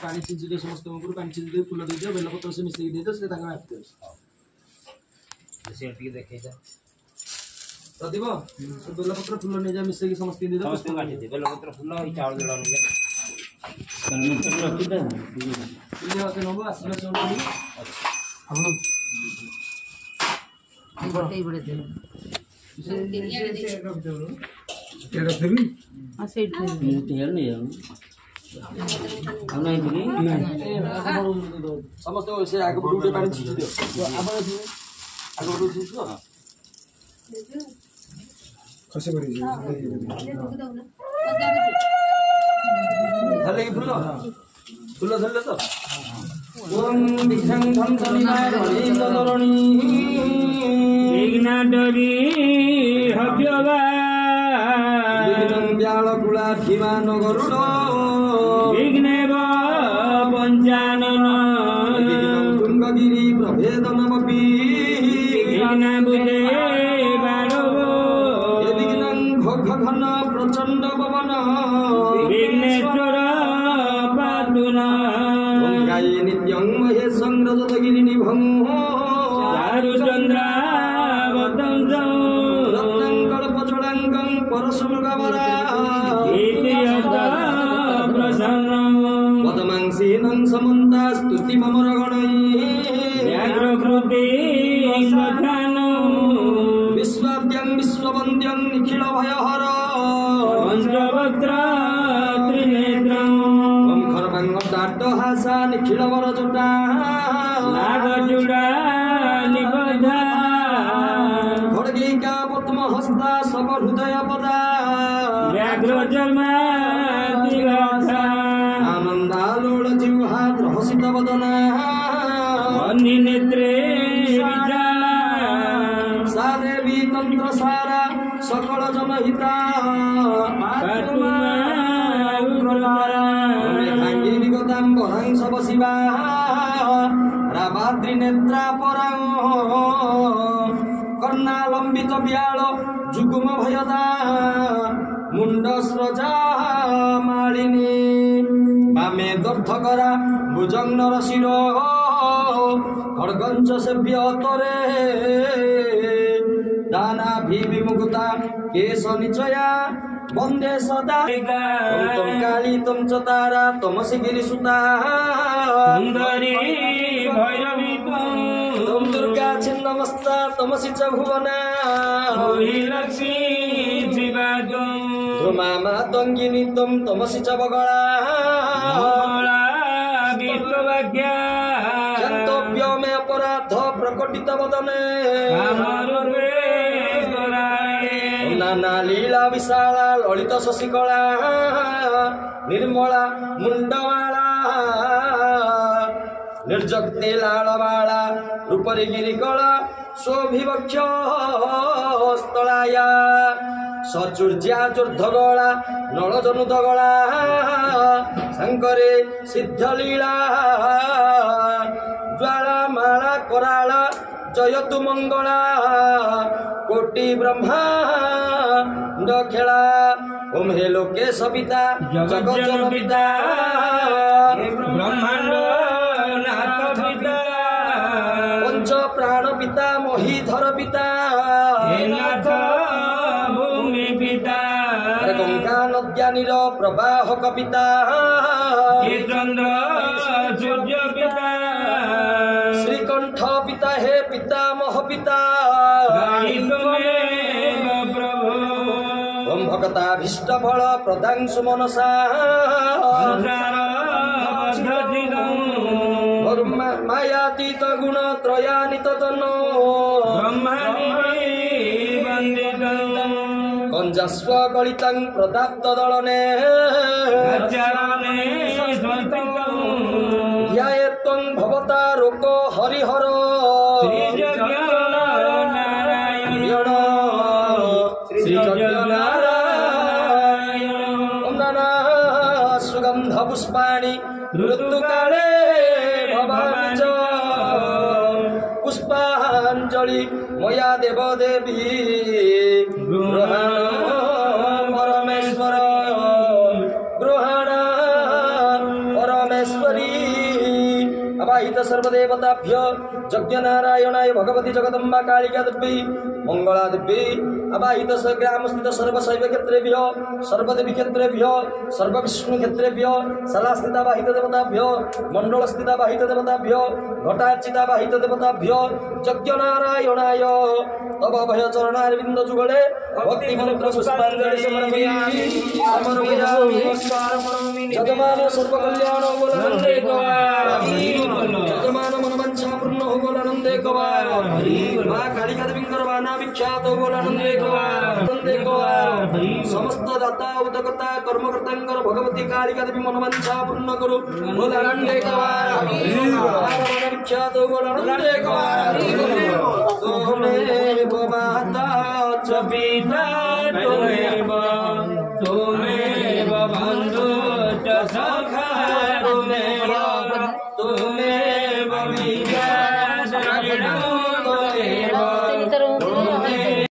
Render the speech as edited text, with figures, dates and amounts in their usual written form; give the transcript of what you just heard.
पानी छिंचुदे समस्त पानी छिंचुदे फूल दे दियो बेलपत्र से मिसेई दे दो से तांगा आते से टिके देखै जा तो दिबो बेलपत्र फूल ने जा मिसेई समस्त दे दो समस्त काटी दे बेलपत्र फूल ई चावल जड़ा ने कन्ने तो रखी दे ये होते नबो आसीना सोनी हम बटे बड़े दे समस्त से आगे बुटे पानी छिटि दियो आगे बुटे छिटो खसे गरि धले कि फुल फुल धरले तो ओम विघ्नं धन्तनिना रणी विघ्न डरी हव्यवा व्यालकुला धीमान गरुड विघ्नेव पञ्चानन तुङ्गगिरि प्रभेदनमपि विघ्नबुधे बारव विघ्नं घघन प्रचण्ड पवन विघ्नेश्वर पातु नः गाये नित्यं महेशं रजतगिरिनिभं चारुचन्द्रावतं परशुमृगवरा पदमांसीनं समन्ता स्तुति मम रगणै व्याघ्रकृते विश्वाद्यं विश्ववन्द्यं निखिल भयहर पंचवक्त्र त्रिनेत्रम् ओं खरभङ्गदाड्डहासा निखिल वरजुटा नागजुडा निबद्धा खड्गैका पद्महस्ता सब हृदय पदा व्याघ्र जन्मा दिगथा आनन्दालोल जिह्वा रहसित वदना अन्य नेत्रे विचारा सा देवी तंत्र सारा सकल जनहिता विगताम्बरं सब शिवा राभाद्रि नेत्रा परां कर्णालंबित व्याल जुगुम भयदा मुंड स्रजा मालिनी बामे दर्थकरा भुजंग नरशिर खड्गंच सेव्य तरे दाना विमुक्ता केश निचया वंदे सदा तम काली तम चतारा तमसी गिरिसुता सुंदरी भैरवी तम दुर्गा छिन्नमस्ता तमसी च भुवना लक्ष्मी जीवादम मामा तंगिनी तम तमसी च बगला विष्णुभाग्या जंतव्य में अपराध प्रकटित वदने नाना लीला विशाला ललित शशिकला निर्मला मुंडमाला निर्जक्ति लालबाला रूपरी गिरिकला शोभिवक्ष स्थलाया सचूर्या जोर्धगला नलजनुदगला शंकरे सिद्धलीला ज्वाला माला कराला जयतु मंगला कोटि ब्रह्मांड खेला ओम हे लोके सविता जगत जन पिता ब्रह्मांड नाथ पिता पंच प्राण पिता महीधर पिता हे नाथ भूमि पिता गंगा नद्यानीर प्रवाह कविता चंद्र सूर्य पिता श्रीकंठ पिता हे पितामह पिता प्रभु ओम भगताभीष्ट फल प्रदांशु मनसा मायातीत गुण त्रयानित तनो कंजास्व गलितं प्रदाप्त दलने ध्यायेत्वं भवता रोक हरिहर सुगंध पुष्पाणि ऋतुकाले भवानि च पुष्पांजलि मया देव देवी गृहाण परमेश्वर गृहाण परमेश्वरी अवाहित सर्वदेवताभ्य यज्ञ नारायणाय भगवती जगदम्बा कालिका देवी मंगला देवी अवाहित ग्राम स्थित सर्वशैव क्षेत्रेभ्य सर्वदेवी क्षेत्रेभ्य सर्वविष्णु क्षेत्रेभ्य शला स्थित वाहित देवताभ्य मंडल स्थित वाहित देवताभ्य घटार्चित वाहित देवताभ्य यज्ञ नारायणाय तब अभय चरणारविंद जुगले भक्ति मंत्र पुष्पांजलि समर्पयामि यजमान सर्व कल्याण बोलनंदे यजमान मनमंचा पूर्ण हो बोलनंदे कवार मां कालिका देवींकर वाना विख्यात हो बोलनंदे कवार समस्त दाता उदकता कर्मकर्तांकर भगवती कालिका देवी मनमंचा पूर्ण करू बोलनंदे कवार मां विख्यात हो बोलनंदे कवार तुमेव माता च पिता तुमेव बंधु च